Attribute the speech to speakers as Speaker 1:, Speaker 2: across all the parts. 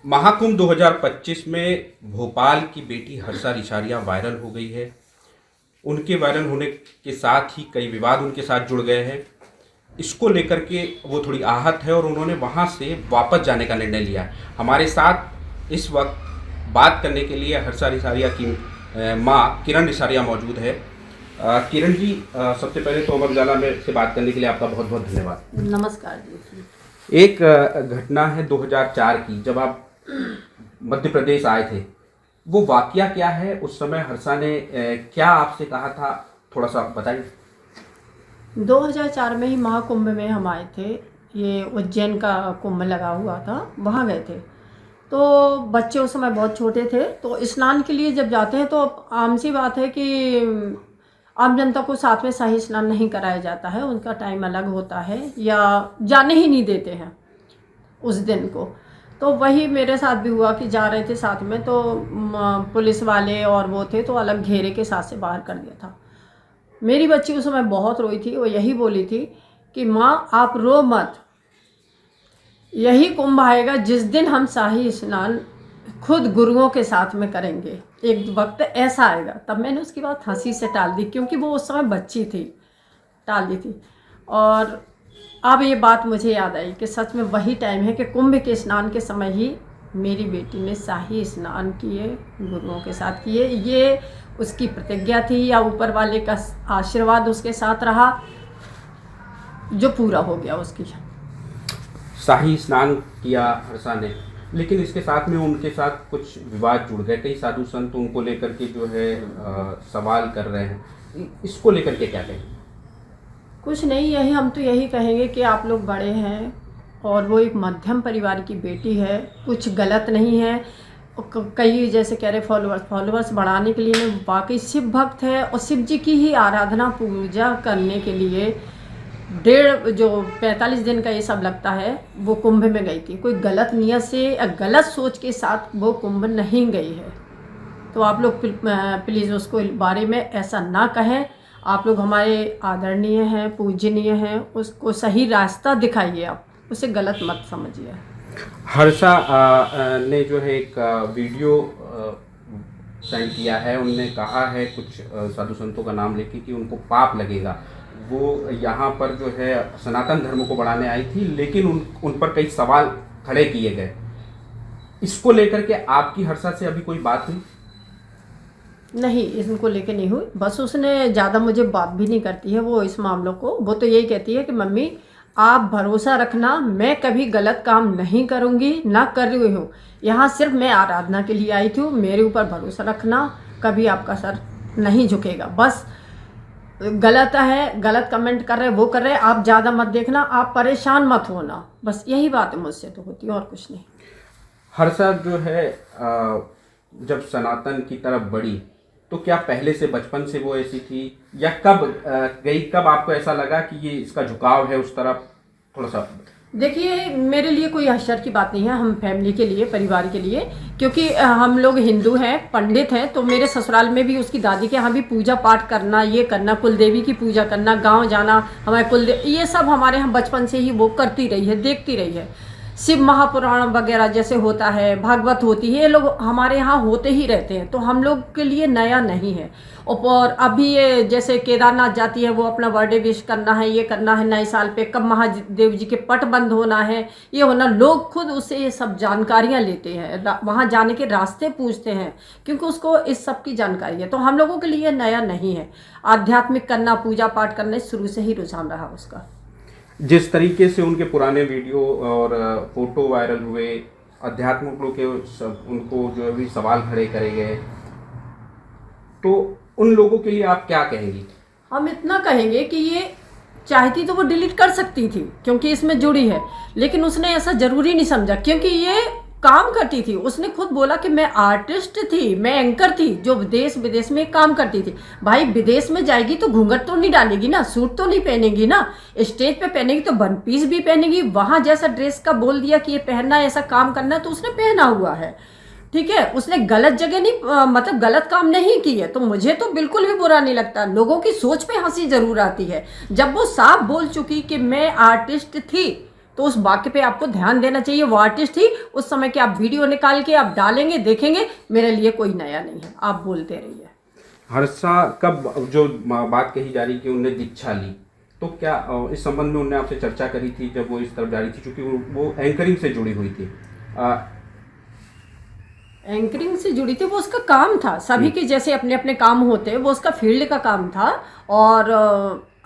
Speaker 1: महाकुंभ 2025 में भोपाल की बेटी हर्षा रिसारिया वायरल हो गई है। उनके वायरल होने के साथ ही कई विवाद उनके साथ जुड़ गए हैं। इसको लेकर के वो थोड़ी आहत है और उन्होंने वहाँ से वापस जाने का निर्णय लिया है। हमारे साथ इस वक्त बात करने के लिए हर्षा रिसारिया की माँ किरण रिसारिया मौजूद है। किरण जी, सबसे पहले तो अमर उजाला में से बात करने के लिए आपका बहुत बहुत धन्यवाद।
Speaker 2: नमस्कार जी।
Speaker 1: एक घटना है 2004 की, जब आप मध्य प्रदेश आए थे। वो वाकया क्या है? उस समय हर्षा ने क्या आपसे कहा था, थोड़ा सा बताइए।
Speaker 2: 2004 में ही महाकुंभ में हम आए थे। ये उज्जैन का कुंभ लगा हुआ था, वहाँ गए थे। तो बच्चे उस समय बहुत छोटे थे, तो स्नान के लिए जब जाते हैं तो आम सी बात है कि आम जनता को साथ में शाही स्नान नहीं कराया जाता है। उनका टाइम अलग होता है या जाने ही नहीं देते हैं उस दिन को। तो वही मेरे साथ भी हुआ कि जा रहे थे साथ में, तो पुलिस वाले और वो थे तो अलग घेरे के साथ से बाहर कर दिया था। मेरी बच्ची उस समय बहुत रोई थी। वो यही बोली थी कि माँ आप रो मत, यही कुंभ आएगा जिस दिन हम शाही स्नान खुद गुरुओं के साथ में करेंगे। एक वक्त ऐसा आएगा। तब मैंने उसकी बात हंसी से टाल दी, क्योंकि वो उस समय बच्ची थी, टाल दी थी। और अब ये बात मुझे याद आई कि सच में वही टाइम है कि कुंभ के स्नान के समय ही मेरी बेटी ने शाही स्नान किए, गुरुओं के साथ किए। ये उसकी प्रतिज्ञा थी या ऊपर वाले का आशीर्वाद उसके साथ रहा, जो पूरा हो गया उसकी।
Speaker 1: शाही स्नान किया हर्षा ने, लेकिन इसके साथ में उनके साथ कुछ विवाद जुड़ गए। कई साधु संत उनको लेकर के जो है सवाल कर रहे हैं। इसको लेकर के क्या कहें?
Speaker 2: कुछ नहीं, यही हम तो यही कहेंगे कि आप लोग बड़े हैं और वो एक मध्यम परिवार की बेटी है, कुछ गलत नहीं है। कई जैसे कह रहे फॉलोअर्स बढ़ाने के लिए वो वाकई शिव भक्त है और शिव जी की ही आराधना पूजा करने के लिए 45 दिन का ये सब लगता है, वो कुंभ में गई थी। कोई गलत नियत से या गलत सोच के साथ वो कुंभ नहीं गई है। तो आप लोग प्लीज़ उसको बारे में ऐसा ना कहें। आप लोग हमारे आदरणीय हैं, पूजनीय हैं, उसको सही रास्ता दिखाइए, आप उसे गलत मत समझिए।
Speaker 1: हर्षा ने जो है एक वीडियो सेंड किया है। उनने कहा है कुछ साधु संतों का नाम लेके कि उनको पाप लगेगा। वो यहाँ पर जो है सनातन धर्म को बढ़ाने आई थी, लेकिन उन पर कई सवाल खड़े किए गए। इसको लेकर के आपकी हर्षा से अभी कोई बात हुई?
Speaker 2: नहीं, इनको लेके नहीं हुई। बस उसने ज़्यादा मुझे बात भी नहीं करती है वो इस मामलों को। वो तो यही कहती है कि मम्मी आप भरोसा रखना, मैं कभी गलत काम नहीं करूँगी, ना कर रही हूँ। यहाँ सिर्फ मैं आराधना के लिए आई थी, मेरे ऊपर भरोसा रखना, कभी आपका सर नहीं झुकेगा। बस गलत है, गलत कमेंट कर रहे वो कर रहे, आप ज़्यादा मत देखना, आप परेशान मत होना। बस यही बात है मुझसे तो होती है, और कुछ नहीं।
Speaker 1: हर्षा जो है जब सनातन की तरफ बढ़ी तो क्या पहले से बचपन से वो ऐसी थी, या कब गई, कब आपको ऐसा लगा कि ये इसका झुकाव है उस तरफ? थोड़ा सा
Speaker 2: देखिए, मेरे लिए कोई आश्चर्य की बात नहीं है, हम फैमिली के लिए, परिवार के लिए, क्योंकि हम लोग हिंदू हैं, पंडित हैं। तो मेरे ससुराल में भी उसकी दादी के यहाँ भी पूजा पाठ करना, ये करना, कुल देवी की पूजा करना, गांव जाना, हमारे ये सब हमारे यहाँ बचपन से ही वो करती रही है, देखती रही है। शिव महापुराण वगैरह जैसे होता है, भागवत होती है, ये लोग हमारे यहाँ होते ही रहते हैं। तो हम लोग के लिए नया नहीं है। और अभी ये जैसे केदारनाथ जाती है, वो अपना बर्थडे विश करना है, ये करना है नए साल पे, कब महादेव जी के पट बंद होना है, ये होना, लोग खुद उससे ये सब जानकारियाँ लेते हैं, वहाँ जाने के रास्ते पूछते हैं, क्योंकि उसको इस सब की जानकारी है। तो हम लोगों के लिए नया नहीं है। आध्यात्मिक करना, पूजा पाठ करने शुरू से ही रुझान रहा उसका।
Speaker 1: जिस तरीके से उनके पुराने वीडियो और फोटो वायरल हुए, अध्यात्म के उनको जो भी सवाल खड़े करे गए, तो उन लोगों के लिए आप क्या कहेंगी?
Speaker 2: हम इतना कहेंगे कि ये चाहती तो वो डिलीट कर सकती थी, क्योंकि इसमें जुड़ी है, लेकिन उसने ऐसा जरूरी नहीं समझा, क्योंकि ये काम करती थी। उसने खुद बोला कि मैं आर्टिस्ट थी, मैं एंकर थी, जो देश विदेश में काम करती थी। भाई विदेश में जाएगी तो घूंघट तो नहीं डालेगी ना, सूट तो नहीं पहनेगी ना, स्टेज पे पहनेगी तो वन पीस भी पहनेगी। वहां जैसा ड्रेस का बोल दिया कि ये पहनना है, ऐसा काम करना है, तो उसने पहना हुआ है। ठीक है, उसने गलत जगह नहीं, मतलब गलत काम नहीं की है। तो मुझे तो बिल्कुल भी बुरा नहीं लगता। लोगों की सोच पे हंसी जरूर आती है। जब वो साफ बोल चुकी कि मैं आर्टिस्ट थी, तो उस वाक्य पे आपको ध्यान देना चाहिए। वो आर्टिस्ट थी, उस समय की आप वीडियो निकाल के आप डालेंगे, देखेंगे, मेरे लिए कोई नया नहीं है, आप बोलते रहिए।
Speaker 1: हर्षा कब जो बात कही जा रही कि उन्होंने दीक्षा ली, तो क्या इस संबंध में उन्होंने आपसे चर्चा करी थी जब वो इस तरफ जा रही थी, क्योंकि वो एंकरिंग से जुड़ी हुई थी?
Speaker 2: एंकरिंग से जुड़ी थी, वो उसका काम था, सभी के जैसे अपने अपने काम होते हैं, वो उसका फील्ड का काम था। और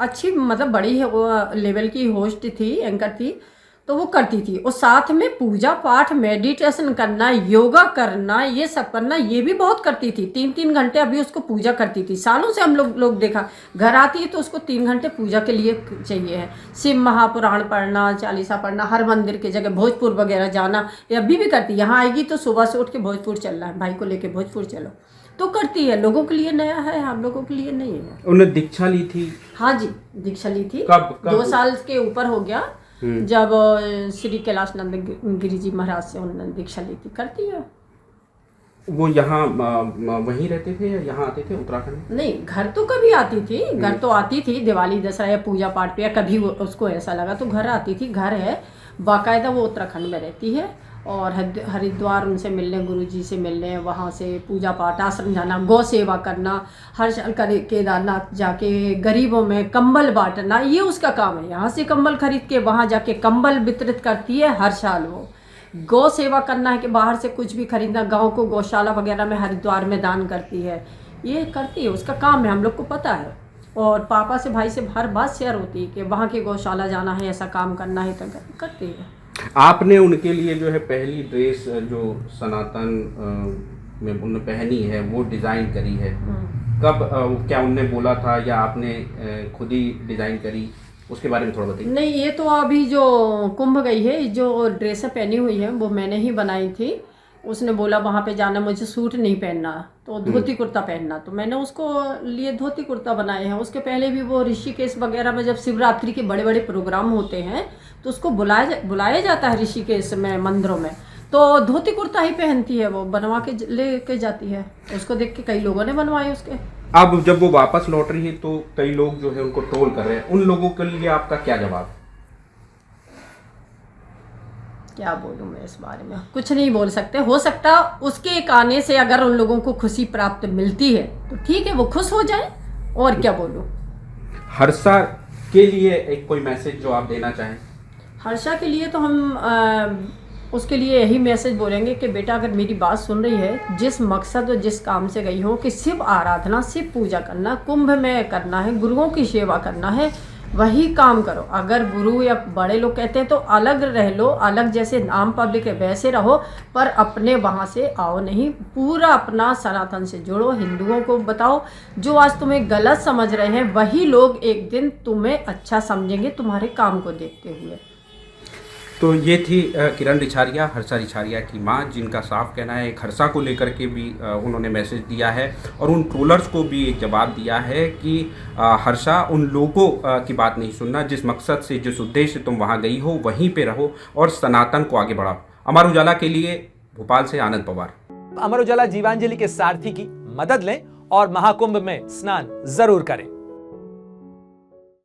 Speaker 2: अच्छी मतलब बड़ी है वो लेवल की होस्ट थी, एंकर थी, तो वो करती थी। और साथ में पूजा पाठ, मेडिटेशन करना, योगा करना, ये सब करना, ये भी बहुत करती थी। 3-3 घंटे अभी उसको पूजा करती थी। सालों से हम लोग देखा, घर आती है तो उसको 3 घंटे पूजा के लिए चाहिए है। शिव महापुराण पढ़ना, चालीसा पढ़ना, हर मंदिर के जगह भोजपुर वगैरह जाना, ये अभी भी करती है। यहाँ आएगी तो सुबह से उठ के भोजपुर चलना है, भाई को लेके भोजपुर चलो, तो करती है। लोगों के लिए नया है, हम लोगों के लिए नहीं है।
Speaker 1: उन्होंने दीक्षा ली थी?
Speaker 2: हाँ जी, दीक्षा ली थी।
Speaker 1: कब
Speaker 2: 2 साल के ऊपर हो गया, जब श्री कैलाश नंद गिरी जी महाराज से उन्होंने दीक्षा ली थी। करती है
Speaker 1: वो। यहाँ वहीं रहते थे या यहाँ आते थे उत्तराखंड?
Speaker 2: नहीं, घर तो कभी आती थी, घर तो आती थी दिवाली दशहरा या पूजा पाठ पे, या कभी उसको ऐसा लगा तो घर आती थी। घर है बाकायदा, वो उत्तराखंड में रहती है। और हरिद्वार उनसे मिलने, गुरुजी से मिलने, वहाँ से पूजा पाठ, आश्रम जाना, गौ सेवा करना, हर साल केदारनाथ जाके गरीबों में कंबल बांटना, ये उसका काम है। यहाँ से कंबल खरीद के वहाँ जाके कंबल वितरित करती है हर साल। वो गौ सेवा करना है कि बाहर से कुछ भी खरीदना, गाँव को गौशाला वगैरह में हरिद्वार में दान करती है, ये करती है, उसका काम है, हम लोग को पता है। और पापा से, भाई से हर बात शेयर होती है कि वहाँ के गौशाला जाना है, ऐसा काम करना है, तो करती है।
Speaker 1: आपने उनके लिए जो है पहली ड्रेस जो सनातन में उन्होंने पहनी है वो डिज़ाइन करी है, कब क्या उनने बोला था या आपने खुद ही डिज़ाइन करी, उसके बारे में थोड़ा बताइए।
Speaker 2: नहीं, ये तो अभी जो कुंभ गई है, जो ड्रेसें पहनी हुई है वो मैंने ही बनाई थी। उसने बोला वहाँ पे जाना, मुझे सूट नहीं पहनना, तो धोती कुर्ता पहनना, तो मैंने उसको लिए धोती कुर्ता बनाए हैं। उसके पहले भी वो ऋषिकेश वगैरह में जब शिवरात्रि के बड़े बड़े प्रोग्राम होते हैं तो उसको बुलाया जाता है ऋषिकेश में, मंदिरों में, तो धोती कुर्ता ही पहनती है, वो बनवा के लेके जाती है। उसको देख के कई लोगों ने बनवाए उसके।
Speaker 1: अब जब वो वापस लौट रही है तो कई लोग जो है उनको ट्रोल कर रहे हैं, उन लोगों के लिए आपका क्या जवाब?
Speaker 2: क्या बोलूं मैं इस बारे में, कुछ नहीं बोल सकते। हो सकता उसके एक आने से अगर उन लोगों को खुशी प्राप्त मिलती है तो ठीक है, वो खुश हो जाए, और क्या बोलूं।
Speaker 1: हर्षा के लिए एक कोई मैसेज जो आप देना चाहें?
Speaker 2: हर्षा के लिए तो हम उसके लिए यही मैसेज बोलेंगे कि बेटा, अगर मेरी बात सुन रही है, जिस मकसद और जिस काम से गई हो कि शिव आराधना, शिव पूजा करना, कुंभ में करना है, गुरुओं की सेवा करना है, वही काम करो। अगर गुरु या बड़े लोग कहते हैं तो अलग रह लो, अलग जैसे आम पब्लिक है वैसे रहो, पर अपने वहाँ से आओ नहीं। पूरा अपना सनातन से जुड़ो, हिंदुओं को बताओ। जो आज तुम्हें गलत समझ रहे हैं वही लोग एक दिन तुम्हें अच्छा समझेंगे, तुम्हारे काम को देखते हुए।
Speaker 1: तो ये थी किरण रिछारिया, हर्षा रिछारिया की माँ, जिनका साफ कहना है एक हर्षा को लेकर के भी उन्होंने मैसेज दिया है और उन ट्रोलर्स को भी एक जवाब दिया है कि हर्षा, उन लोगों की बात नहीं सुनना, जिस मकसद से, जिस उद्देश्य से तुम वहाँ गई हो वहीं पे रहो और सनातन को आगे बढ़ाओ। अमर उजाला के लिए भोपाल से आनंद पवार।
Speaker 3: अमर उजाला जीवांजलि के सारथी की मदद लें और महाकुंभ में स्नान जरूर करें।